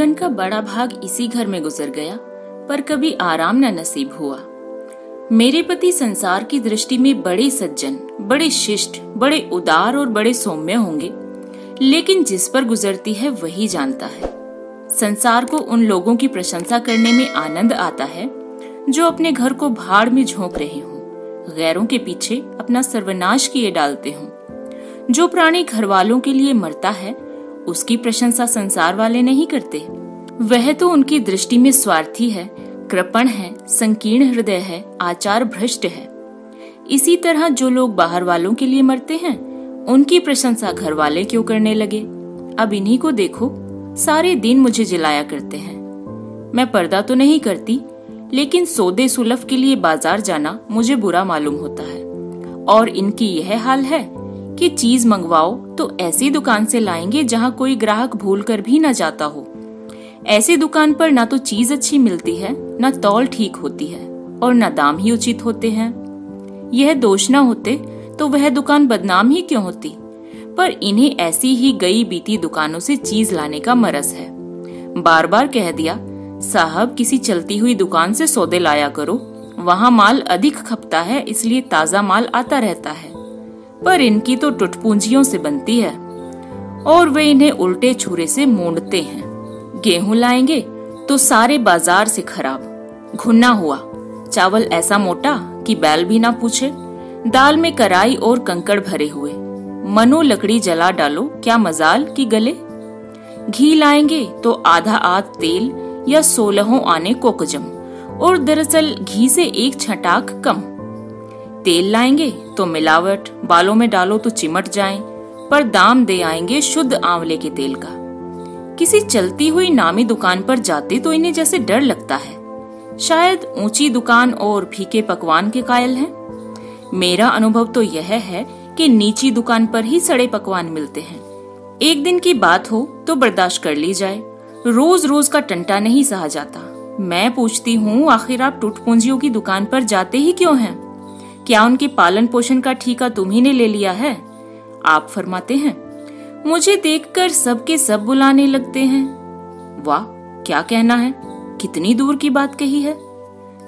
जीवन का बड़ा भाग इसी घर में गुजर गया, पर कभी आराम न नसीब हुआ। मेरे पति संसार की दृष्टि में बड़े सज्जन, बड़े शिष्ट, बड़े उदार और बड़े सौम्य होंगे, लेकिन जिस पर गुजरती है वही जानता है। संसार को उन लोगों की प्रशंसा करने में आनंद आता है जो अपने घर को भाड़ में झोंक रहे हों, गैरों के पीछे अपना सर्वनाश किए डालते हों। जो प्राणी घर वालों के लिए मरता है उसकी प्रशंसा संसार वाले नहीं करते। वह तो उनकी दृष्टि में स्वार्थी है, कृपण है, संकीर्ण हृदय है, आचार भ्रष्ट है। इसी तरह जो लोग बाहर वालों के लिए मरते हैं उनकी प्रशंसा घर वाले क्यों करने लगे। अब इन्हीं को देखो, सारे दिन मुझे जिलाया करते हैं। मैं पर्दा तो नहीं करती, लेकिन सौदे सुलभ के लिए बाजार जाना मुझे बुरा मालूम होता है। और इनकी यह हाल है कि चीज मंगवाओ तो ऐसी दुकान से लाएंगे जहाँ कोई ग्राहक भूल कर भी न जाता हो। ऐसी दुकान पर न तो चीज अच्छी मिलती है, न तौल ठीक होती है और न दाम ही उचित होते हैं। यह दोष न होते तो वह दुकान बदनाम ही क्यों होती। पर इन्हें ऐसी ही गई बीती दुकानों से चीज लाने का मरस है। बार बार कह दिया, साहब किसी चलती हुई दुकान से सौदे लाया करो, वहाँ माल अधिक खपता है, इसलिए ताजा माल आता रहता है। पर इनकी तो टुटपूंजियों से बनती है और वे इन्हें उल्टे छुरे से मूंढते हैं। गेहूं लाएंगे तो सारे बाजार से खराब, घुना हुआ, चावल ऐसा मोटा कि बैल भी ना पूछे, दाल में कराई और कंकड़ भरे हुए, मनो लकड़ी जला डालो क्या मजाल की गले। घी लाएंगे तो आधा आध तेल या 16 आने कोकजम, और दरअसल घी से एक छटाक कम। तेल लाएंगे तो मिलावट, बालों में डालो तो चिमट जाएं, पर दाम दे आएंगे शुद्ध आंवले के तेल का। किसी चलती हुई नामी दुकान पर जाते तो इन्हें जैसे डर लगता है। शायद ऊंची दुकान और फीके पकवान के कायल हैं। मेरा अनुभव तो यह है कि नीची दुकान पर ही सड़े पकवान मिलते हैं। एक दिन की बात हो तो बर्दाश्त कर ली जाए, रोज रोज का टंटा नहीं सहा जाता। मैं पूछती हूँ, आखिर आप टूटपूंजियों की दुकान पर जाते ही क्यों हैं? क्या उनके पालन पोषण का ठीका तुम्ही ने ले लिया है? आप फरमाते हैं, मुझे देखकर सबके सब बुलाने लगते हैं। वाह, क्या कहना है, कितनी दूर की बात कही है।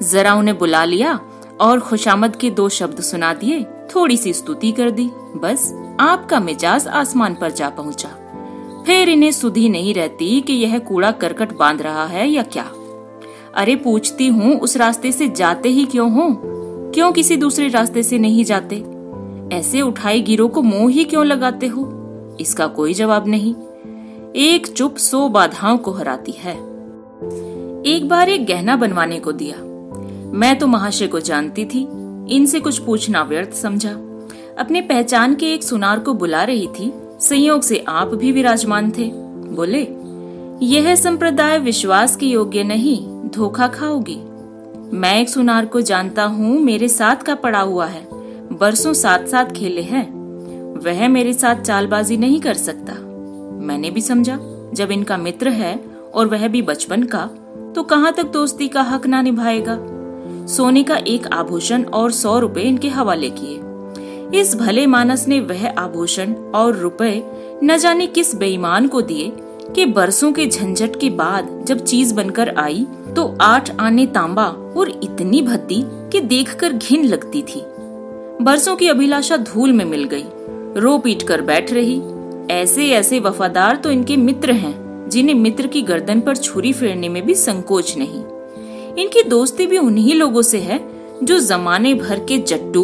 जरा उन्हें बुला लिया और खुशामद के 2 शब्द सुना दिए, थोड़ी सी स्तुति कर दी, बस आपका मिजाज आसमान पर जा पहुंचा। फिर इन्हें सुधी नहीं रहती कि यह कूड़ा करकट बांध रहा है या क्या। अरे पूछती हूँ, उस रास्ते से जाते ही क्यों हो? क्यों किसी दूसरे रास्ते से नहीं जाते? ऐसे उठाई गिरों को मुंह ही क्यों लगाते हो? इसका कोई जवाब नहीं। एक चुप 100 बाधाओं को हराती है। एक बार एक गहना बनवाने को दिया। मैं तो महाशय को जानती थी, इनसे कुछ पूछना व्यर्थ समझा। अपने पहचान के एक सुनार को बुला रही थी, संयोग से आप भी विराजमान थे। बोले, यह संप्रदाय विश्वास के योग्य नहीं, धोखा खाओगी। मैं एक सुनार को जानता हूँ, मेरे साथ का पड़ा हुआ है, बरसों साथ साथ खेले हैं, वह मेरे साथ चालबाजी नहीं कर सकता। मैंने भी समझा, जब इनका मित्र है और वह भी बचपन का, तो कहाँ तक दोस्ती का हक ना निभाएगा। सोने का एक आभूषण और 100 रुपए इनके हवाले किए। इस भले मानस ने वह आभूषण और रुपए न जाने किस बेईमान को दिए कि बरसों के झंझट के बाद जब चीज बनकर आई तो 8 आने तांबा और इतनी भद्दी कि देखकर घिन लगती थी। बरसों की अभिलाषा धूल में मिल गई, रो पीट कर बैठ रही। ऐसे ऐसे वफादार तो इनके मित्र हैं जिन्हें मित्र की गर्दन पर छुरी फेरने में भी संकोच नहीं। इनकी दोस्ती भी उन्हीं लोगों से है जो जमाने भर के जट्टू,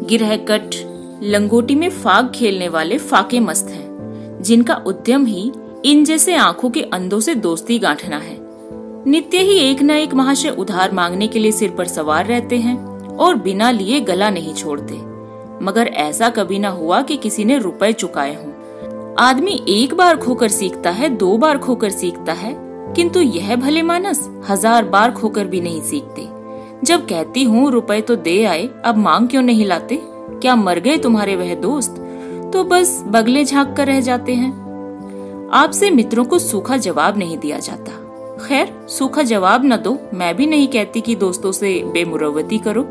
गिरहकट, लंगोटी में फाग खेलने वाले फाके मस्त हैं, जिनका उद्यम ही इन जैसे आंखों के अंधों से दोस्ती गांठना है। नित्य ही एक न एक महाशय उधार मांगने के लिए सिर पर सवार रहते हैं और बिना लिए गला नहीं छोड़ते, मगर ऐसा कभी न हुआ कि किसी ने रुपए चुकाए हों। आदमी एक बार खोकर सीखता है, 2 बार खोकर सीखता है, किंतु यह भले मानस 1000 बार खोकर भी नहीं सीखते। जब कहती हूँ रुपए तो दे आए, अब मांग क्यों नहीं लाते? क्या मर गए तुम्हारे वह दोस्त? तो बस बगले झांक कर रह जाते हैं। आपसे मित्रों को सूखा जवाब नहीं दिया जाता। खैर, सूखा जवाब न दो, मैं भी नहीं कहती कि दोस्तों से बेमुरवती करो,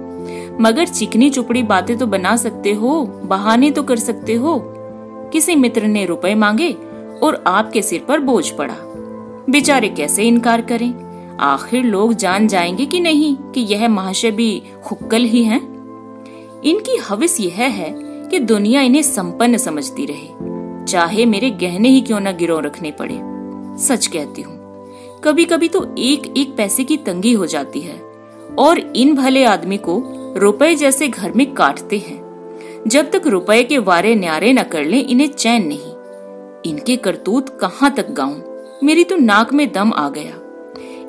मगर चिकनी चुपड़ी बातें तो बना सकते हो, बहाने तो कर सकते हो। किसी मित्र ने रुपए मांगे और आपके सिर पर बोझ पड़ा, बेचारे कैसे इनकार करें? आखिर लोग जान जाएंगे कि नहीं कि यह महाशय भी हुक्कल ही हैं। इनकी हवस यह है कि दुनिया इन्हें संपन्न समझती रहे, चाहे मेरे गहने ही क्यों न गिरव रखने पड़े। सच कहती हूँ, कभी कभी तो एक एक पैसे की तंगी हो जाती है और इन भले आदमी को रुपए जैसे घर में काटते हैं। जब तक रुपए के वारे न्यारे न कर लें इन्हें चैन नहीं। इनके करतूत कहाँ तक गाऊं, मेरी तो नाक में दम आ गया।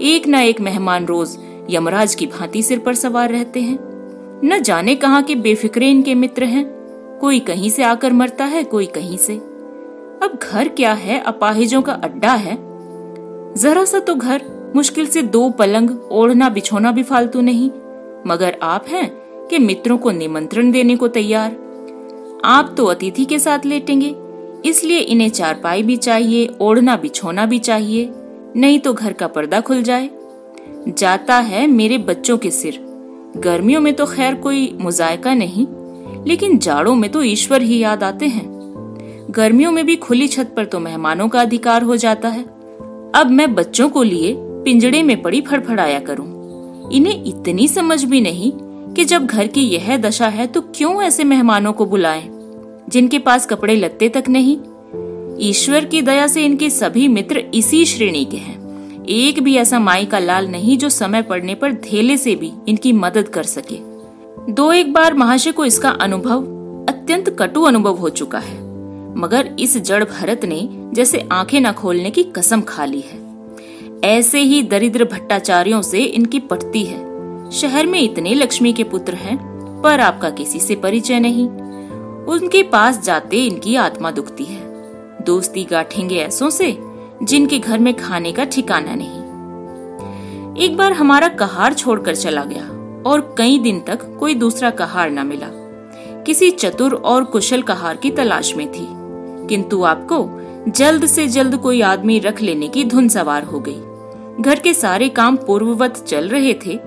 एक न एक मेहमान रोज यमराज की भांति सिर पर सवार रहते हैं। न जाने कहाँ के बेफिक्रे इनके मित्र हैं। कोई कहीं से आकर मरता है, कोई कहीं से। अब घर क्या है, अपाहिजों का अड्डा है। जरा सा तो घर, मुश्किल से 2 पलंग, ओढ़ना बिछोना भी फालतू नहीं। मगर आप हैं कि मित्रों को निमंत्रण देने को तैयार। आप तो अतिथि के साथ लेटेंगे, इसलिए इन्हें चारपाई भी चाहिए, ओढ़ना बिछोना भी चाहिए, नहीं तो घर का पर्दा खुल जाए। जाता है मेरे बच्चों के सिर। गर्मियों में तो खैर कोई मुजायका नहीं, लेकिन जाड़ों में तो ईश्वर ही याद आते हैं। गर्मियों में भी खुली छत पर तो मेहमानों का अधिकार हो जाता है। अब मैं बच्चों को लिए पिंजड़े में पड़ी फड़फड़ाया करूं। इन्हें इतनी समझ भी नहीं कि जब घर की यह दशा है तो क्यों ऐसे मेहमानों को बुलाएं, जिनके पास कपड़े लत्ते तक नहीं। ईश्वर की दया से इनके सभी मित्र इसी श्रेणी के हैं। एक भी ऐसा माई का लाल नहीं जो समय पड़ने पर धेले से भी इनकी मदद कर सके। 2-1 बार महाशय को इसका अनुभव, अत्यंत कटु अनुभव हो चुका है, मगर इस जड़ भरत ने जैसे आंखें न खोलने की कसम खा ली है। ऐसे ही दरिद्र भट्टाचार्यों से इनकी पटती है। शहर में इतने लक्ष्मी के पुत्र हैं, पर आपका किसी से परिचय नहीं। उनके पास जाते इनकी आत्मा दुखती है। दोस्ती गांठेंगे ऐसों से जिनके घर में खाने का ठिकाना नहीं। एक बार हमारा कहार छोड़कर चला गया और कई दिन तक कोई दूसरा कहार न मिला। किसी चतुर और कुशल कहार की तलाश में थी, किंतु आपको जल्द से जल्द कोई आदमी रख लेने की धुन सवार हो गई। घर के सारे काम पूर्ववत चल रहे थे,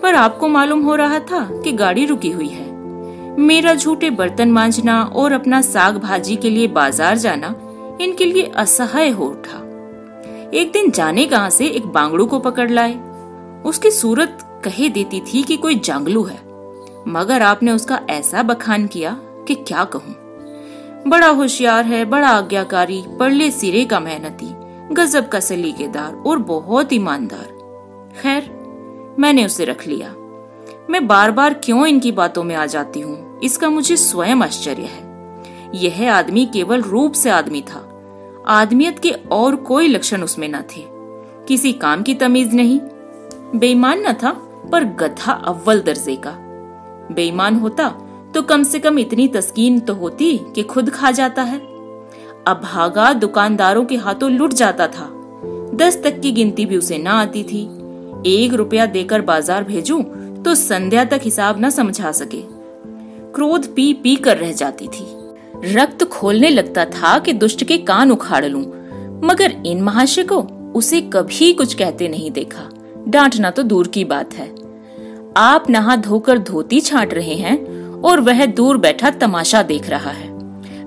पर आपको मालूम हो रहा था कि गाड़ी रुकी हुई है। मेरा झूठे बर्तन मांजना और अपना साग भाजी के लिए बाजार जाना इनके लिए असहाय हो उठा। एक दिन जाने कहां से एक बांगड़ू को पकड़ लाए। उसकी सूरत कहे देती थी कि कोई जांगलू है, मगर आपने उसका ऐसा बखान किया कि क्या कहूँ। बड़ा होशियार है, बड़ा आज्ञाकारी, परले सिरे का मेहनती, गजब का सलीकेदार और बहुत ईमानदार। खैर, मैंने उसे रख लिया। मैं बार बार क्यों इनकी बातों में आ जाती हूँ, इसका मुझे स्वयं आश्चर्य है। यह आदमी केवल रूप से आदमी था, आदमियत के और कोई लक्षण उसमें न थे। किसी काम की तमीज नहीं। बेईमान न था, पर गधा अव्वल दर्जे का। बेईमान होता तो कम से कम इतनी तस्कीन तो होती कि खुद खा जाता है। अभागा दुकानदारों के हाथों लुट जाता था। 10 तक की गिनती भी उसे न आती थी। 1 रुपया देकर बाजार भेजूं तो संध्या तक हिसाब न समझा सके। क्रोध पी पी कर रह जाती थी। रक्त खोलने लगता था कि दुष्ट के कान उखाड़ लूं, मगर इन महाशय को उसे कभी कुछ कहते नहीं देखा। डांटना तो दूर की बात है। आप नहा धोकर धोती छांट रहे हैं और वह दूर बैठा तमाशा देख रहा है।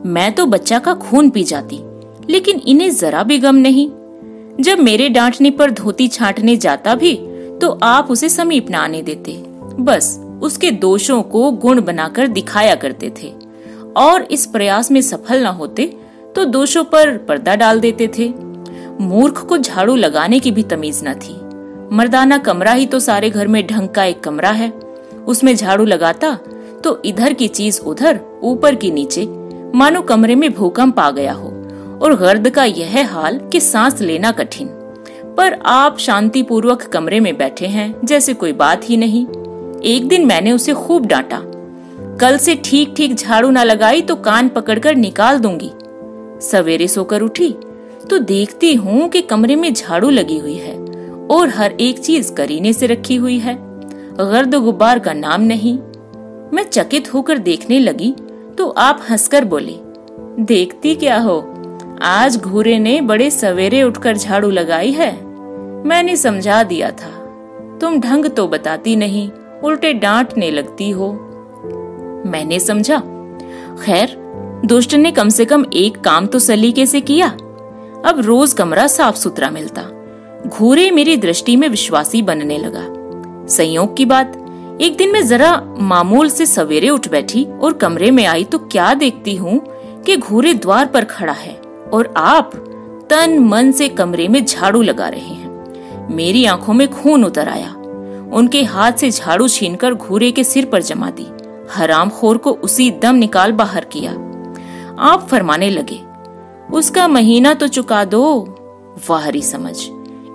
मैं तो बच्चा का खून पी जाती, लेकिन इन्हें जरा भी गम नहीं। जब मेरे डांटने पर धोती छांटने जाता भी तो आप उसे समीप न आने देते। बस उसके दोषों को गुण बनाकर दिखाया करते थे, और इस प्रयास में सफल न होते तो दोषों पर पर्दा डाल देते थे। मूर्ख को झाड़ू लगाने की भी तमीज न थी। मर्दाना कमरा ही तो सारे घर में ढंग का एक कमरा है। उसमें झाड़ू लगाता तो इधर की चीज उधर, ऊपर की नीचे, मानो कमरे में भूकंप आ गया हो। और गर्द का यह हाल कि सांस लेना कठिन। पर आप शांति पूर्वक कमरे में बैठे हैं जैसे कोई बात ही नहीं। एक दिन मैंने उसे खूब डांटा। कल से ठीक ठीक झाड़ू ना लगाई तो कान पकड़कर निकाल दूंगी। सवेरे सोकर उठी तो देखती हूँ कि कमरे में झाड़ू लगी हुई है और हर एक चीज करीने से रखी हुई है। गर्द गुब्बार का नाम नहीं। मैं चकित होकर देखने लगी तो आप हंसकर बोले, देखती क्या हो, आज घूरे ने बड़े सवेरे उठकर झाड़ू लगाई है। मैंने समझा दिया था, तुम ढंग तो बताती नहीं, उल्टे डांटने लगती हो। मैंने समझा, खैर दुष्ट ने कम से कम एक काम तो सलीके से किया। अब रोज कमरा साफ सुथरा मिलता, घूरे मेरी दृष्टि में विश्वासी बनने लगा। संयोग की बात, एक दिन मैं जरा मामूल से सवेरे उठ बैठी और कमरे में आई तो क्या देखती हूँ कि घूरे द्वार पर खड़ा है और आप तन मन से कमरे में झाड़ू लगा रहे हैं। मेरी आंखों में खून उतर आया। उनके हाथ से झाड़ू छीनकर घूरे के सिर पर जमा दी। हरामखोर को उसी दम निकाल बाहर किया। आप फरमाने लगे, उसका महीना तो चुका दो। वाहरी समझ,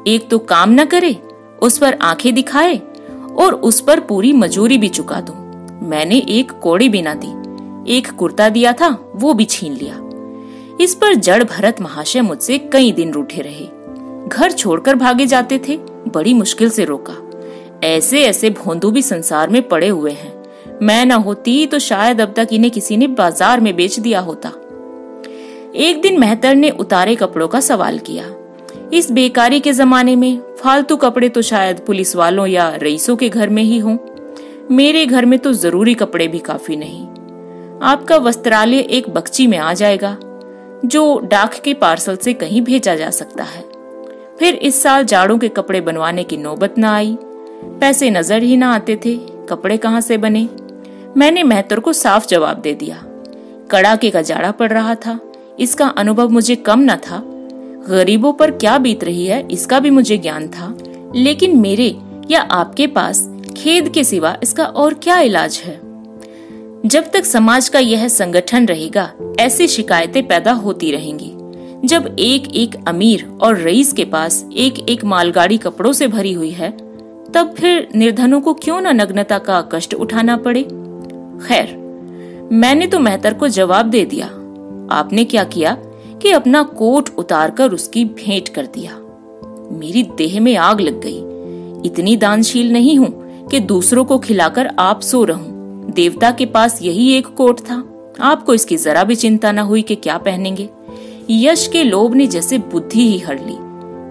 एक तो काम न करे, उस पर आंखें दिखाए और उस पर पूरी मजूरी भी चुका दूं। मैंने एक कौड़ी भी ना दी। एक कुर्ता दिया था, वो भी छीन लिया। इस पर जड़ भरत महाशय मुझसे कई दिन रूठे रहे। घर छोड़कर भागे जाते थे। बड़ी मुश्किल से रोका। ऐसे ऐसे भोंदू भी संसार में पड़े हुए हैं। मैं न होती तो शायद अब तक इन्हें किसी ने बाजार में बेच दिया होता। एक दिन मेहतर ने उतारे कपड़ों का सवाल किया। इस बेकारी के जमाने में फालतू कपड़े तो शायद पुलिस वालों या रईसों के घर में ही हों। मेरे घर में तो जरूरी कपड़े भी काफी नहीं। आपका वस्त्रालय एक बक्ची में आ जाएगा, जो डाक के पार्सल से कहीं भेजा जा सकता है। फिर इस साल जाड़ों के कपड़े बनवाने की नौबत न आई। पैसे नजर ही ना आते थे, कपड़े कहाँ से बने। मैंने मेहतर को साफ जवाब दे दिया। कड़ाके का जाड़ा पड़ रहा था, इसका अनुभव मुझे कम न था। गरीबों पर क्या बीत रही है इसका भी मुझे ज्ञान था, लेकिन मेरे या आपके पास खेद के सिवा इसका और क्या इलाज है। जब तक समाज का यह संगठन रहेगा, ऐसी शिकायतें पैदा होती रहेंगी। जब एक एक अमीर और रईस के पास एक एक मालगाड़ी कपड़ों से भरी हुई है, तब फिर निर्धनों को क्यों न नग्नता का कष्ट उठाना पड़े। खैर, मैंने तो मेहतर को जवाब दे दिया। आपने क्या किया कि अपना कोट उतारकर उसकी भेंट कर दिया। मेरी देह में आग लग गई। इतनी दानशील नहीं हूँ कि दूसरों को खिलाकर आप सो रहूं। देवता के पास यही एक कोट था। आपको इसकी जरा भी चिंता न हुई कि क्या पहनेंगे। यश के लोभ ने जैसे बुद्धि ही हर ली।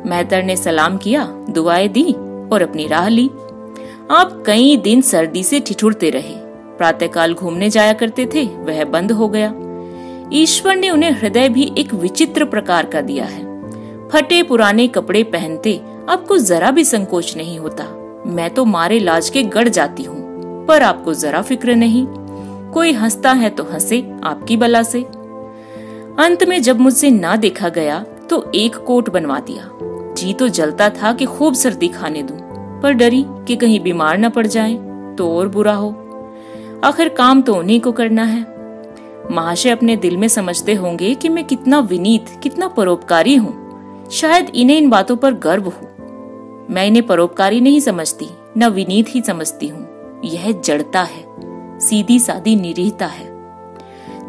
मेहतर ने सलाम किया, दुआएं दी और अपनी राह ली। आप कई दिन सर्दी से ठिठुरते रहे। प्रातःकाल घूमने जाया करते थे, वह बंद हो गया। ईश्वर ने उन्हें हृदय भी एक विचित्र प्रकार का दिया है। फटे पुराने कपड़े पहनते आपको जरा भी संकोच नहीं होता। मैं तो मारे लाज के गड़ जाती हूँ, पर आपको जरा फिक्र नहीं। कोई हंसता है तो हंसे आपकी बला से। अंत में जब मुझसे ना देखा गया तो एक कोट बनवा दिया। जी तो जलता था कि खूब सर्दी खाने दूं, पर डरी कि कहीं बीमार न पड़ जाएं तो और बुरा हो। आखिर काम तो उन्हीं को करना है। महाशय अपने दिल में समझते होंगे कि मैं कितना विनीत, कितना परोपकारी हूँ। शायद इन्हें इन बातों पर गर्व हो। मैं इन्हें परोपकारी नहीं समझती, न विनीत ही समझती हूँ। यह जड़ता है, सीधी सादी निरीहता है।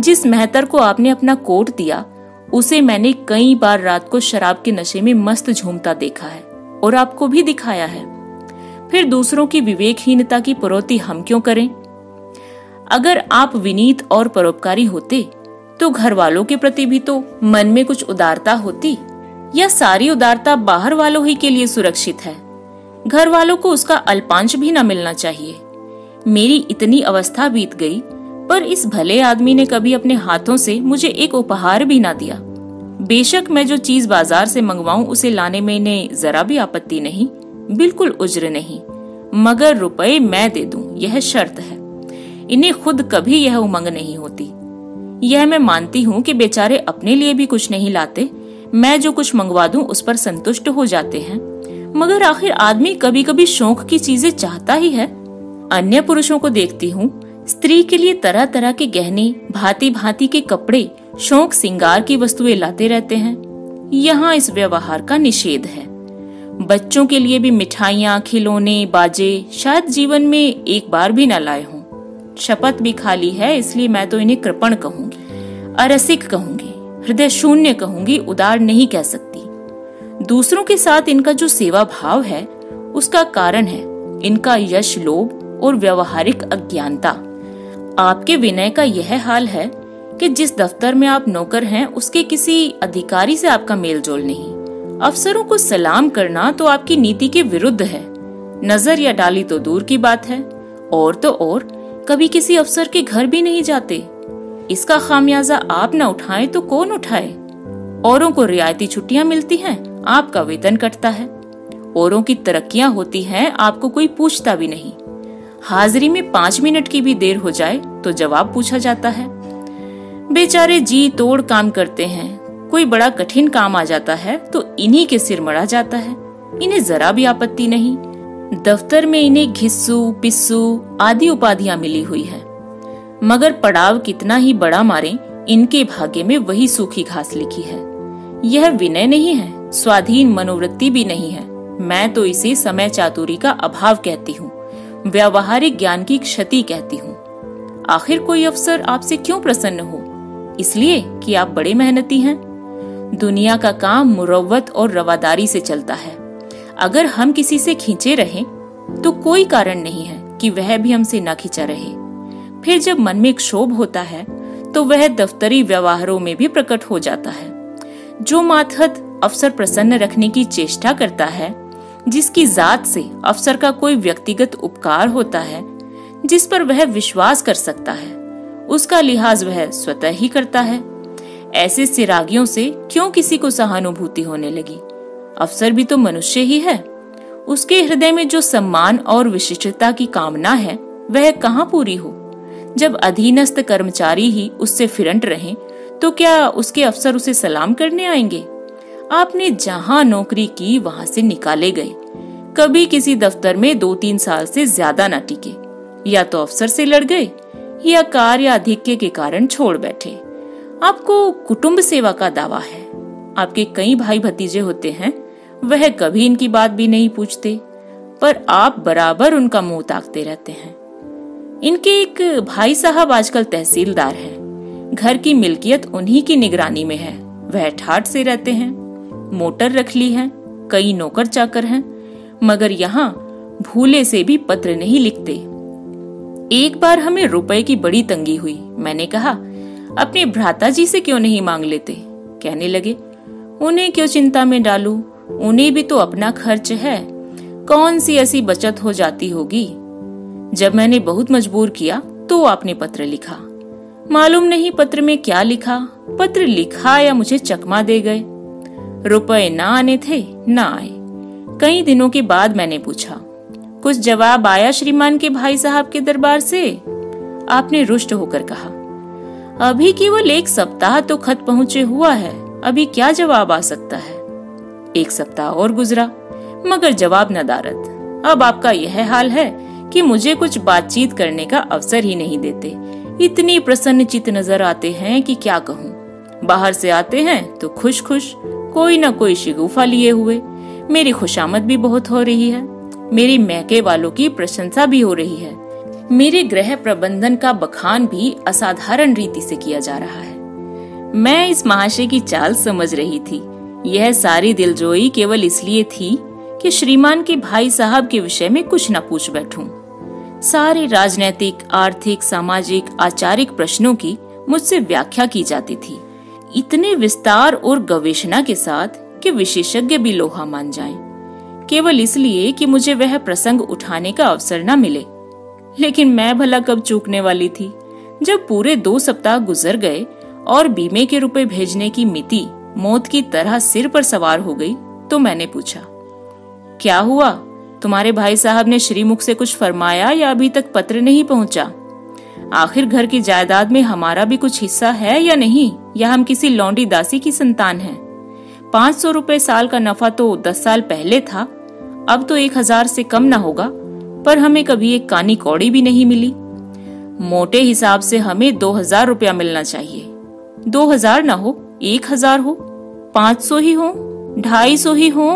जिस मेहतर को आपने अपना कोट दिया, उसे मैंने कई बार रात को शराब के नशे में मस्त झूमता देखा है और आपको भी दिखाया है। फिर दूसरों की विवेकहीनता की परोती हम क्यों करें। अगर आप विनीत और परोपकारी होते तो घर वालों के प्रति भी तो मन में कुछ उदारता होती, या सारी उदारता बाहर वालों ही के लिए सुरक्षित है। घर वालों को उसका अल्पांश भी न मिलना चाहिए। मेरी इतनी अवस्था बीत गई, पर इस भले आदमी ने कभी अपने हाथों से मुझे एक उपहार भी ना दिया। बेशक मैं जो चीज बाजार से मंगवाऊं उसे लाने में इन्हें जरा भी आपत्ति नहीं, बिल्कुल उज्र नहीं, मगर रुपए मैं दे दूं यह शर्त है। इन्हें खुद कभी यह उमंग नहीं होती। यह मैं मानती हूँ कि बेचारे अपने लिए भी कुछ नहीं लाते। मैं जो कुछ मंगवा दूं उस पर संतुष्ट हो जाते हैं, मगर आखिर आदमी कभी कभी शौक की चीजें चाहता ही है। अन्य पुरुषों को देखती हूँ, स्त्री के लिए तरह तरह के गहने, भांति भांति के कपड़े, शौक सिंगार की वस्तुएं लाते रहते हैं। यहाँ इस व्यवहार का निषेध है। बच्चों के लिए भी मिठाइयाँ, खिलौने, बाजे शायद जीवन में एक बार भी न लाए हों। शपथ भी खाली है, इसलिए मैं तो इन्हें कृपण कहूंगी, अरसिक कहूंगी, हृदय शून्य कहूंगी, उदार नहीं कह सकती। दूसरों के साथ इनका जो सेवा भाव है, उसका कारण है इनका यश लोभ और व्यवहारिक अज्ञानता। आपके विनय का यह हाल है कि जिस दफ्तर में आप नौकर हैं, उसके किसी अधिकारी से आपका मेल जोल नहीं। अफसरों को सलाम करना तो आपकी नीति के विरुद्ध है। नजर या डाली तो दूर की बात है, और तो और कभी किसी अफसर के घर भी नहीं जाते। इसका खामियाजा आप न उठाएं तो कौन उठाए। औरों को रियायती छुट्टियां मिलती हैं, आपका वेतन कटता है। औरों की तरक्कियां होती हैं, आपको कोई पूछता भी नहीं। हाजिरी में 5 मिनट की भी देर हो जाए तो जवाब पूछा जाता है। बेचारे जी तोड़ काम करते हैं, कोई बड़ा कठिन काम आ जाता है तो इन्हीं के सिर मढ़ा जाता है। इन्हें जरा भी आपत्ति नहीं। दफ्तर में इन्हें घिस्सू पिस्सू आदि उपाधियां मिली हुई है, मगर पड़ाव कितना ही बड़ा मारे, इनके भाग्य में वही सूखी घास लिखी है। यह विनय नहीं है, स्वाधीन मनोवृत्ति भी नहीं है। मैं तो इसे समय चातुरी का अभाव कहती हूँ, व्यावहारिक ज्ञान की क्षति कहती हूँ। आखिर कोई अफसर आपसे क्यों प्रसन्न हो? इसलिए कि आप बड़े मेहनती हैं। दुनिया का काम मुरव्वत और रवादारी से चलता है। अगर हम किसी से खींचे रहें तो कोई कारण नहीं है कि वह भी हमसे न खींचा रहे। फिर जब मन में क्षोभ होता है तो वह दफ्तरी व्यवहारों में भी प्रकट हो जाता है। जो मातहत अफसर प्रसन्न रखने की चेष्टा करता है, जिसकी जात से अफसर का कोई व्यक्तिगत उपकार होता है, जिस पर वह विश्वास कर सकता है, उसका लिहाज वह स्वतः ही करता है। ऐसे सिरागियों से क्यों किसी को सहानुभूति होने लगी? अफसर भी तो मनुष्य ही है। उसके हृदय में जो सम्मान और विशिष्टता की कामना है वह कहाँ पूरी हो? जब अधीनस्थ कर्मचारी ही उससे फिरंट रहें तो क्या उसके अफसर उसे सलाम करने आएंगे? आपने जहाँ नौकरी की वहां से निकाले गए। कभी किसी दफ्तर में 2-3 साल से ज्यादा न टिके, या तो अफसर से लड़ गए या कार्य आधिक्य के कारण छोड़ बैठे। आपको कुटुंब सेवा का दावा है। आपके कई भाई भतीजे होते हैं, वह कभी इनकी बात भी नहीं पूछते, पर आप बराबर उनका मुंह ताकते रहते हैं। इनके एक भाई साहब आजकल तहसीलदार हैं। घर की मिल्कियत उन्हीं की निगरानी में है। वह ठाठ से रहते हैं, मोटर रख ली है, कई नौकर चाकर हैं, मगर यहाँ भूले से भी पत्र नहीं लिखते। एक बार हमें रुपए की बड़ी तंगी हुई। मैंने कहा, अपने भ्राता जी से क्यों नहीं मांग लेते? कहने लगे, उन्हें क्यों चिंता में डालूं, उन्हें भी तो अपना खर्च है, कौन सी ऐसी बचत हो जाती होगी। जब मैंने बहुत मजबूर किया तो आपने पत्र लिखा। मालूम नहीं पत्र में क्या लिखा। पत्र लिखा या मुझे चकमा दे गए। रुपए ना आने थे, ना आए। कई दिनों के बाद मैंने पूछा, कुछ जवाब आया श्रीमान के भाई साहब के दरबार से? आपने रुष्ट होकर कहा, अभी केवल 1 सप्ताह तो खत पहुंचे हुआ है, अभी क्या जवाब आ सकता है। 1 सप्ताह और गुजरा, मगर जवाब नदारद। अब आपका यह हाल है कि मुझे कुछ बातचीत करने का अवसर ही नहीं देते। इतनी प्रसन्न चित्त नजर आते हैं कि क्या कहूँ। बाहर से आते हैं तो खुश खुश, कोई न कोई शिगुफा लिए हुए। मेरी खुशामद भी बहुत हो रही है, मेरी मैके वालों की प्रशंसा भी हो रही है, मेरे गृह प्रबंधन का बखान भी असाधारण रीति से किया जा रहा है। मैं इस महाशय की चाल समझ रही थी। यह सारी दिलजोई केवल इसलिए थी कि श्रीमान के भाई साहब के विषय में कुछ न पूछ बैठूं। सारे राजनैतिक, आर्थिक, सामाजिक, आचारिक प्रश्नों की मुझसे व्याख्या की जाती थी, इतने विस्तार और गवेषणा के साथ कि विशेषज्ञ भी लोहा मान जाएं, केवल इसलिए कि मुझे वह प्रसंग उठाने का अवसर न मिले। लेकिन मैं भला कब चूकने वाली थी। जब पूरे 2 सप्ताह गुजर गए और बीमे के रुपए भेजने की मिति मौत की तरह सिर पर सवार हो गई तो मैंने पूछा, क्या हुआ? तुम्हारे भाई साहब ने श्रीमुख से कुछ फरमाया या अभी तक पत्र नहीं पहुंचा? आखिर घर की जायदाद में हमारा भी कुछ हिस्सा है या नहीं, या हम किसी लौंडी दासी की संतान हैं? 500 रुपए साल का नफा तो 10 साल पहले था, अब तो 1000 से कम ना होगा, पर हमें कभी एक कानी कौड़ी भी नहीं मिली। मोटे हिसाब से हमें 2000 रुपया मिलना चाहिए। 2000 ना हो, 1000 हो, 500 ही हो, 250 ही हो,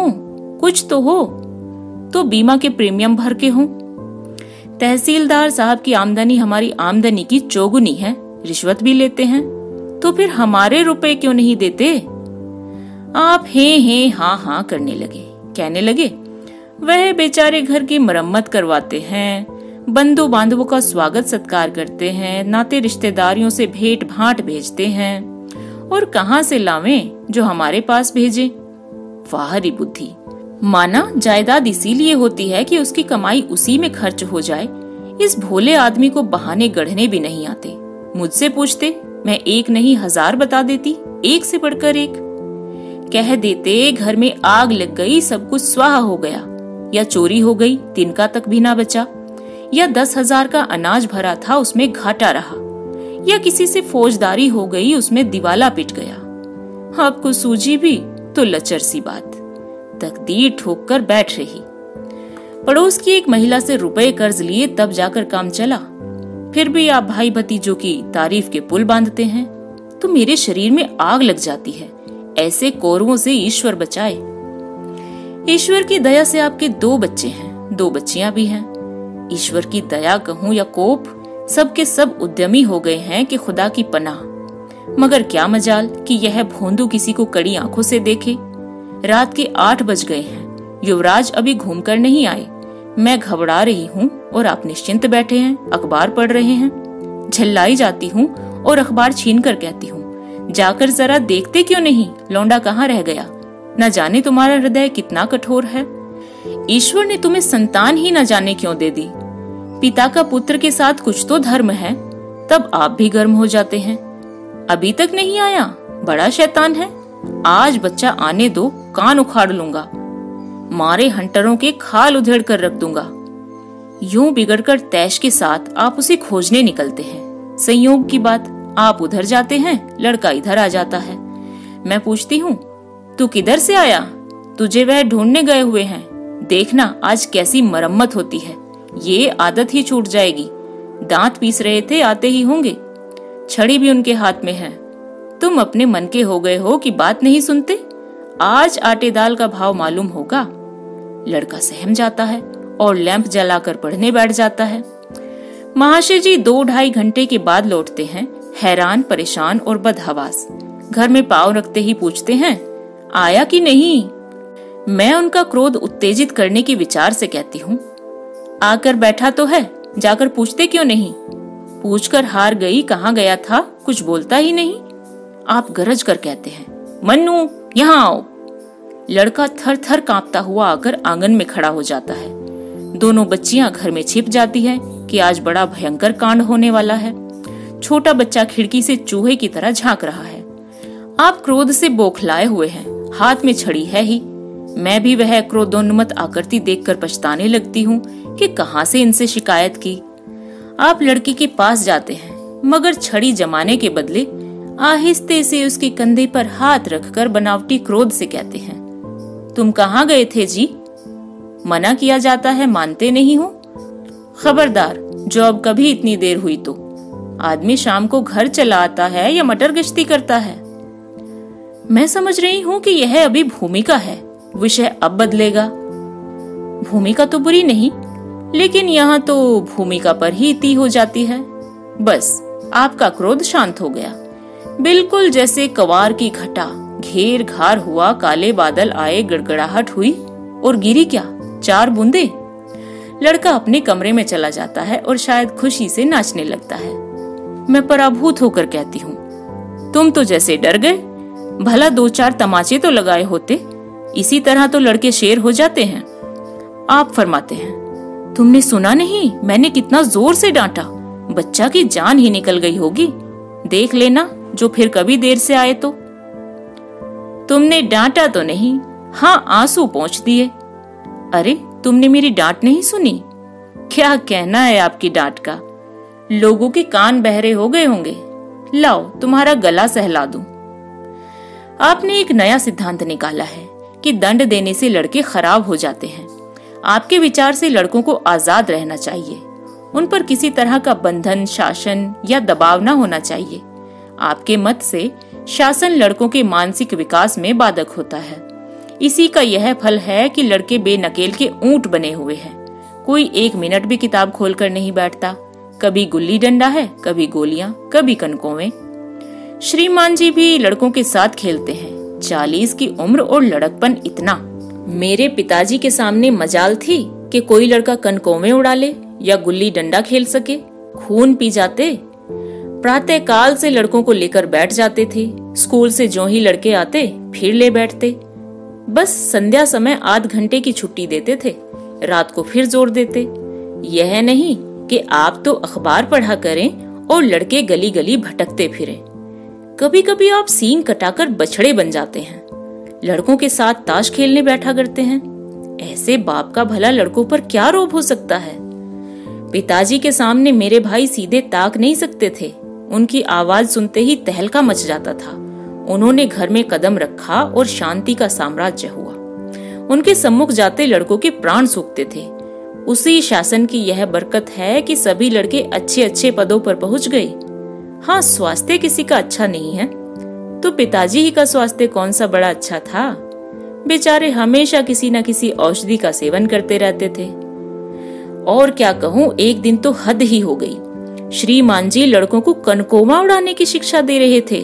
कुछ तो हो, तो बीमा के प्रीमियम भर के हों। तहसीलदार साहब की आमदनी हमारी आमदनी की चौगुनी है, रिश्वत भी लेते हैं, तो फिर हमारे रुपए क्यों नहीं देते? आप हे हाँ हाँ करने लगे। कहने लगे, वह बेचारे घर की मरम्मत करवाते हैं, बंधु बांधवों का स्वागत सत्कार करते हैं, नाते रिश्तेदारियों से भेंट भाट भेजते हैं, और कहाँ से लावें जो हमारे पास भेजे। वाहरी बुद्धि। माना जायदाद इसीलिए होती है कि उसकी कमाई उसी में खर्च हो जाए। इस भोले आदमी को बहाने गढ़ने भी नहीं आते। मुझसे पूछते, मैं 1 नहीं 1000 बता देती, एक से बढ़कर एक। कह देते घर में आग लग गई, सब कुछ स्वाहा हो गया, या चोरी हो गई, तिनका तक भी ना बचा, या 10,000 का अनाज भरा था उसमें घाटा रहा, या किसी से फौजदारी हो गई, उसमें दिवाला पिट गया। आपको सूझी भी तो लचर सी बात, तकदीर ठोक कर बैठ रही। पड़ोस की एक महिला से रुपए कर्ज लिए तब जाकर काम चला। फिर भी आप भाई भतीजों की तारीफ के पुल बांधते हैं तो मेरे शरीर में आग लग जाती है। ऐसे कौरवों से ईश्वर बचाए। ईश्वर की दया से आपके 2 बच्चे हैं, 2 बच्चियां भी हैं। ईश्वर की दया कहूं या कोप, सबके सब उद्यमी हो गए हैं कि खुदा की पनाह। मगर क्या मजाल कि यह भोंदू किसी को कड़ी आंखों से देखे। रात के 8 बज गए हैं, युवराज अभी घूमकर नहीं आए। मैं घबरा रही हूँ और आप निश्चिंत बैठे हैं, अखबार पढ़ रहे हैं। झल्लाई जाती हूँ और अखबार छीन कर कहती हूँ, जाकर जरा देखते क्यों नहीं, लौंडा कहाँ रह गया। न जाने तुम्हारा हृदय कितना कठोर है। ईश्वर ने तुम्हें संतान ही न जाने क्यों दे दी। पिता का पुत्र के साथ कुछ तो धर्म है, तब आप भी गर्म हो जाते हैं। अभी तक नहीं आया, बड़ा शैतान है। आज बच्चा आने दो, कान उखाड़ लूंगा, मारे हंटरों के खाल उधेड़ कर रख दूंगा। यूं बिगड़कर तैश के साथ आप उसे खोजने निकलते हैं। संयोग की बात, आप उधर जाते हैं, लड़का इधर आ जाता है। मैं पूछती हूँ, तू किधर से आया? तुझे वह ढूंढने गए हुए हैं। देखना आज कैसी मरम्मत होती है, ये आदत ही छूट जाएगी। दांत पीस रहे थे, आते ही होंगे। छड़ी भी उनके हाथ में है। तुम अपने मन के हो गए हो कि बात नहीं सुनते। आज आटे दाल का भाव मालूम होगा। लड़का सहम जाता है और लैंप जलाकर पढ़ने बैठ जाता है। महाशय जी 2-2.5 घंटे के बाद लौटते हैं, हैरान, परेशान और बदहवास। घर में पांव रखते ही पूछते हैं, आया कि नहीं? मैं उनका क्रोध उत्तेजित करने के विचार से कहती हूँ, आकर बैठा तो है, जाकर पूछते क्यों नहीं? पूछकर हार गई, कहाँ गया था, कुछ बोलता ही नहीं। आप गरज कर कहते हैं, मन्नू यहाँ आओ। लड़का थर थर कांपता हुआ आकर आंगन में खड़ा हो जाता है। दोनों बच्चियां घर में छिप जाती है कि आज बड़ा भयंकर कांड होने वाला है। छोटा बच्चा खिड़की से चूहे की तरह झांक रहा है। आप क्रोध से बौखलाए हुए हैं, हाथ में छड़ी है ही। मैं भी वह क्रोधोन्मत्त आकृति देखकर पछताने लगती हूँ कि कहाँ से इनसे शिकायत की। आप लड़की के पास जाते हैं, मगर छड़ी जमाने के बदले आहिस्ते से उसके कंधे पर हाथ रखकर बनावटी क्रोध से कहते हैं, तुम कहाँ गए थे जी? मना किया जाता है, मानते नहीं हो। खबरदार, जो अब कभी इतनी देर हुई तो। आदमी शाम को घर चला आता है या मटर गश्ती करता है। मैं समझ रही हूँ कि यह अभी भूमिका है, विषय अब बदलेगा। भूमिका तो बुरी नहीं, लेकिन यहाँ तो भूमिका पर ही ती हो जाती है। बस आपका क्रोध शांत हो गया, बिल्कुल जैसे कवार की घटा घेर घार हुआ, काले बादल आए, गड़गड़ाहट हुई और गिरी क्या 4 बूंदे। लड़का अपने कमरे में चला जाता है और शायद खुशी से नाचने लगता है। मैं पराभूत होकर कहती हूँ, तुम तो जैसे डर गए, भला 2-4 तमाचे तो लगाए होते, इसी तरह तो लड़के शेर हो जाते हैं। आप फरमाते हैं, तुमने सुना नहीं मैंने कितना जोर से डांटा, बच्चा की जान ही निकल गई होगी। देख लेना जो फिर कभी देर से आए तो। तुमने डांटा तो नहीं, हाँ आंसू पोंछ दिए। अरे तुमने मेरी डांट नहीं सुनी? क्या कहना है आपकी डांट का? लोगों के कान बहरे हो गए होंगे। लाओ तुम्हारा गला सहला दूं। आपने एक नया सिद्धांत निकाला है कि दंड देने से लड़के खराब हो जाते हैं। आपके विचार से लड़कों को आजाद रहना चाहिए, उन पर किसी तरह का बंधन, शासन या दबाव न होना चाहिए। आपके मत से शासन लड़कों के मानसिक विकास में बाधक होता है। इसी का यह फल है कि लड़के बेनकेल के ऊंट बने हुए हैं। कोई 1 मिनट भी किताब खोलकर नहीं बैठता। कभी गुल्ली डंडा है, कभी गोलियां, कभी कनकोवें। श्रीमान जी भी लड़कों के साथ खेलते हैं। 40 की उम्र और लड़कपन इतना। मेरे पिताजी के सामने मजाल थी कि कोई लड़का कनकोवें उड़ा ले या गुल्ली डंडा खेल सके। खून पी जाते। प्रातः काल से लड़कों को लेकर बैठ जाते थे। स्कूल से जो ही लड़के आते फिर ले बैठते। बस संध्या समय आध घंटे की छुट्टी देते थे, रात को फिर जोर देते। यह नहीं कि आप तो अखबार पढ़ा करें और लड़के गली गली भटकते फिरें। कभी कभी आप सींग कटाकर बछड़े बन जाते हैं। लड़कों के साथ ताश खेलने बैठा करते हैं। ऐसे बाप का भला लड़कों पर क्या रोब हो सकता है। पिताजी के सामने मेरे भाई सीधे ताक नहीं सकते थे। उनकी आवाज सुनते ही तहलका मच जाता था। उन्होंने घर में कदम रखा और शांति का साम्राज्य हुआ। उनके सम्मुख जाते लड़कों के प्राण सूखते थे। उसी शासन की यह बरकत है कि सभी लड़के अच्छे अच्छे पदों पर पहुंच गए। हाँ, स्वास्थ्य किसी का अच्छा नहीं है तो पिताजी ही का स्वास्थ्य कौन सा बड़ा अच्छा था। बेचारे हमेशा किसी न किसी औषधि का सेवन करते रहते थे। और क्या कहूँ, एक दिन तो हद ही हो गई। श्रीमान जी लड़कों को कनकोमा उड़ाने की शिक्षा दे रहे थे।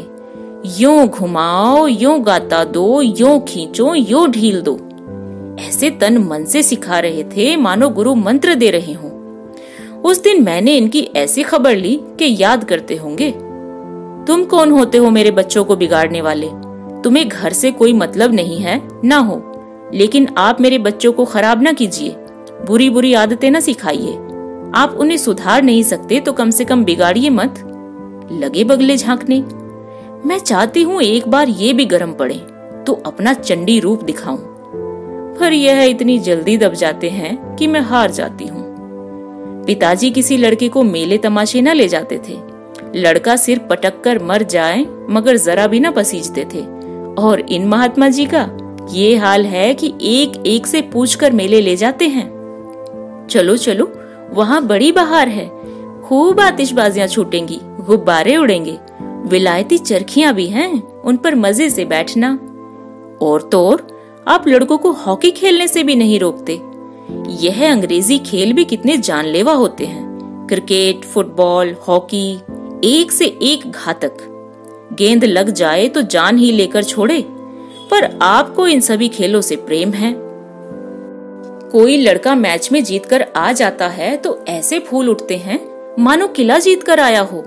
यों घुमाओ, यों गाता दो, यों खींचो, यों ढील दो। ऐसे तन मन से सिखा रहे थे मानो गुरु मंत्र दे रहे हों। उस दिन मैंने इनकी ऐसी खबर ली कि याद करते होंगे। तुम कौन होते हो मेरे बच्चों को बिगाड़ने वाले? तुम्हें घर से कोई मतलब नहीं है ना हो, लेकिन आप मेरे बच्चों को खराब ना कीजिए, बुरी बुरी आदतें ना सिखाइए। आप उन्हें सुधार नहीं सकते तो कम से कम बिगाड़िए मत। लगे बगले झांकने। मैं चाहती हूँ एक बार ये भी गर्म पड़े तो अपना चंडी रूप दिखाऊं, पर यह इतनी जल्दी दब जाते हैं कि मैं हार जाती हूँ। पिताजी किसी लड़के को मेले तमाशे न ले जाते थे। लड़का सिर पटक कर मर जाए मगर जरा भी न पसीजते थे। और इन महात्मा जी का ये हाल है कि एक एक से पूछकर मेले ले जाते हैं। चलो चलो, वहाँ बड़ी बहार है, खूब आतिशबाजियां छूटेंगी, गुब्बारे उड़ेंगे, विलायती चरखियां भी हैं, उन पर मजे से बैठना। और तो और आप लड़कों को हॉकी खेलने से भी नहीं रोकते। यह अंग्रेजी खेल भी कितने जानलेवा होते हैं। क्रिकेट, फुटबॉल, हॉकी, एक से एक घातक। गेंद लग जाए तो जान ही लेकर छोड़े। पर आपको इन सभी खेलों से प्रेम है। कोई लड़का मैच में जीतकर आ जाता है तो ऐसे फूल उठते हैं मानो किला जीत कर आया हो।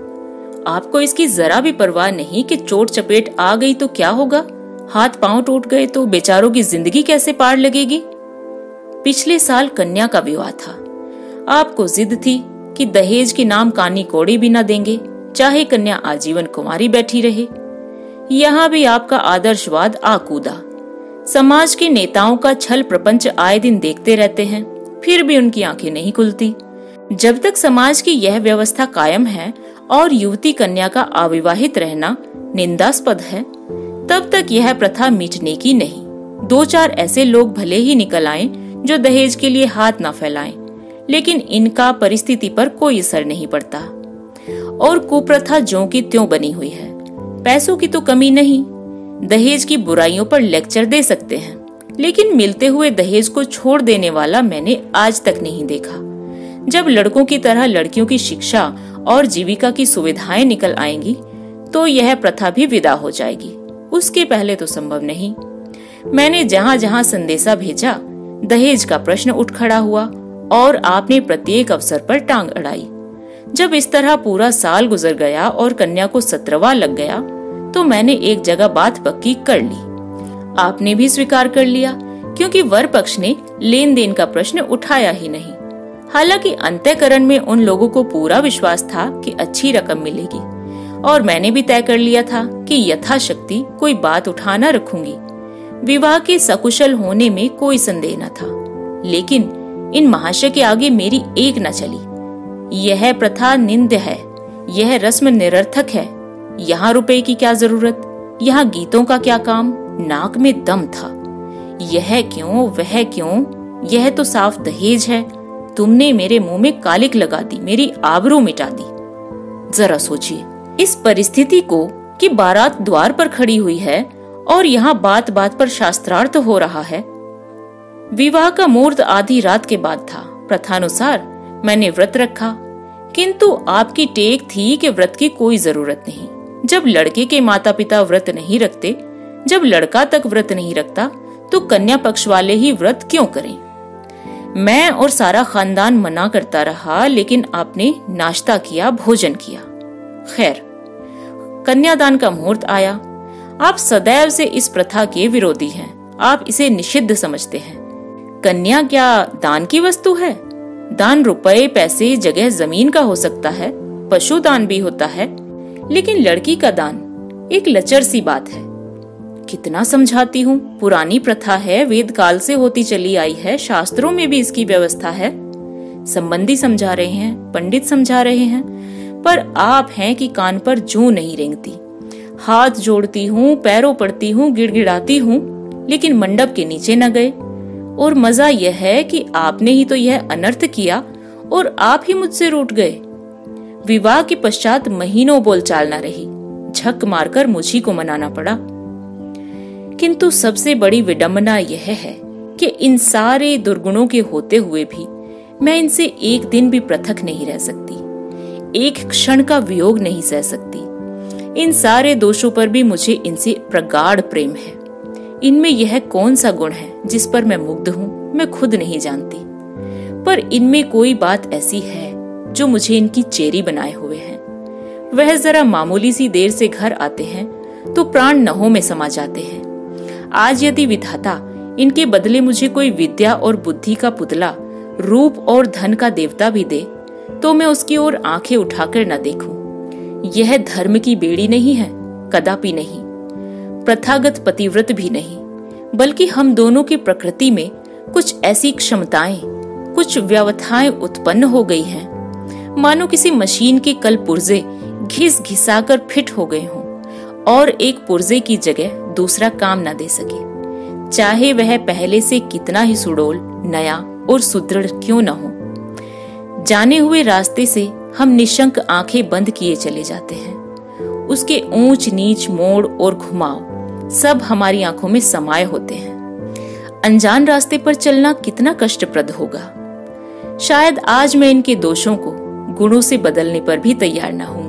आपको इसकी जरा भी परवाह नहीं कि चोट चपेट आ गई तो क्या होगा, हाथ पांव टूट गए तो बेचारों की जिंदगी कैसे पार लगेगी। पिछले साल कन्या का विवाह था। आपको जिद थी कि दहेज के नाम कानी कौड़ी भी न देंगे, चाहे कन्या आजीवन कुंवारी बैठी रहे। यहाँ भी आपका आदर्शवाद आ कूदा। समाज के नेताओं का छल प्रपंच आए दिन देखते रहते हैं, फिर भी उनकी आंखें नहीं खुलती। जब तक समाज की यह व्यवस्था कायम है और युवती कन्या का अविवाहित रहना निंदास्पद है, तब तक यह प्रथा मिटने की नहीं। 2-4 ऐसे लोग भले ही निकल आएं जो दहेज के लिए हाथ ना फैलाएं, लेकिन इनका परिस्थिति पर कोई असर नहीं पड़ता। और कुप्रथा ज्यों की त्यों बनी हुई है। पैसों की तो कमी नहीं, दहेज की बुराइयों पर लेक्चर दे सकते हैं, लेकिन मिलते हुए दहेज को छोड़ देने वाला मैंने आज तक नहीं देखा। जब लड़कों की तरह लड़कियों की शिक्षा और जीविका की सुविधाएं निकल आएंगी तो यह प्रथा भी विदा हो जाएगी। उसके पहले तो संभव नहीं। मैंने जहाँ जहाँ संदेशा भेजा, दहेज का प्रश्न उठ खड़ा हुआ और आपने प्रत्येक अवसर पर टांग अड़ाई। जब इस तरह पूरा साल गुजर गया और कन्या को 17वां लग गया तो मैंने एक जगह बात पक्की कर ली। आपने भी स्वीकार कर लिया, क्योंकि वर पक्ष ने लेन देन का प्रश्न उठाया ही नहीं। हालांकि अंतःकरण में उन लोगों को पूरा विश्वास था कि अच्छी रकम मिलेगी, और मैंने भी तय कर लिया था कि यथाशक्ति कोई बात उठा न रखूंगी। विवाह के सकुशल होने में कोई संदेह न था, लेकिन इन महाशय के आगे मेरी एक न चली। यह प्रथा निंद्य है, यह रस्म निरर्थक है। यहाँ रुपए की क्या जरूरत, यहाँ गीतों का क्या काम। नाक में दम था। यह क्यों, वह क्यों, यह तो साफ दहेज है। तुमने मेरे मुंह में कालिक लगा दी, मेरी आबरू मिटा दी। जरा सोचिए इस परिस्थिति को कि बारात द्वार पर खड़ी हुई है और यहाँ बात बात पर शास्त्रार्थ हो रहा है। विवाह का मुहूर्त आधी रात के बाद था। प्रथानुसार मैंने व्रत रखा, किंतु आपकी टेक थी कि व्रत की कोई जरूरत नहीं। जब लड़के के माता पिता व्रत नहीं रखते, जब लड़का तक व्रत नहीं रखता, तो कन्या पक्ष वाले ही व्रत क्यों करें। मैं और सारा खानदान मना करता रहा, लेकिन आपने नाश्ता किया, भोजन किया। खैर, कन्यादान का मुहूर्त आया। आप सदैव से इस प्रथा के विरोधी हैं। आप इसे निषिद्ध समझते हैं। कन्या क्या दान की वस्तु है? दान रुपए, पैसे, जगह, जमीन का हो सकता है, पशु दान भी होता है, लेकिन लड़की का दान एक लचर सी बात है। कितना समझाती हूँ, पुरानी प्रथा है, वेद काल से होती चली आई है, शास्त्रों में भी इसकी व्यवस्था है। संबंधी समझा रहे हैं, पंडित समझा रहे हैं, पर आप हैं कि कान पर जूं नहीं रेंगती। हाथ जोड़ती हूँ, पैरों पड़ती हूँ, गिड़गिड़ाती हूँ, लेकिन मंडप के नीचे न गए। और मजा यह है कि आपने ही तो यह अनर्थ किया और आप ही मुझसे रूठ गए। विवाह के पश्चात महीनों बोलचाल न रही, झक मारकर मुझी को मनाना पड़ा। किंतु सबसे बड़ी विडंबना यह है कि इन सारे दुर्गुणों के होते हुए भी मैं इनसे एक दिन भी पृथक नहीं रह सकती, एक क्षण का वियोग नहीं सह सकती। इन सारे दोषों पर भी मुझे इनसे प्रगाढ़ प्रेम है। इनमें यह कौन सा गुण है जिस पर मैं मुग्ध हूँ, मैं खुद नहीं जानती। पर इनमें कोई बात ऐसी है जो मुझे इनकी चेरी बनाए हुए है। वह जरा मामूली सी देर से घर आते हैं तो प्राण नहों में समा जाते हैं। आज यदि विधाता इनके बदले मुझे कोई विद्या और बुद्धि का पुतला, रूप और धन का देवता भी दे, तो मैं उसकी ओर आंखें उठाकर न देखूं। यह धर्म की बेड़ी नहीं है, कदापि नहीं, प्रथागत पतिव्रत भी नहीं, बल्कि हम दोनों की प्रकृति में कुछ ऐसी क्षमताएं, कुछ व्यवथाएं उत्पन्न हो गई हैं, मानो किसी मशीन के कल पुर्जे घिस घिसाकर फिट हो गए हों और एक पुर्जे की जगह दूसरा काम न दे सके, चाहे वह पहले से कितना ही सुडौल, नया और सुदृढ़ क्यों न हो। जाने हुए रास्ते से हम निशंक आंखें बंद किए चले जाते हैं। उसके ऊंच नीच, मोड़ और घुमाव सब हमारी आंखों में समाये होते हैं। अनजान रास्ते पर चलना कितना कष्टप्रद होगा। शायद आज मैं इनके दोषों को गुणों से बदलने पर भी तैयार न हूं।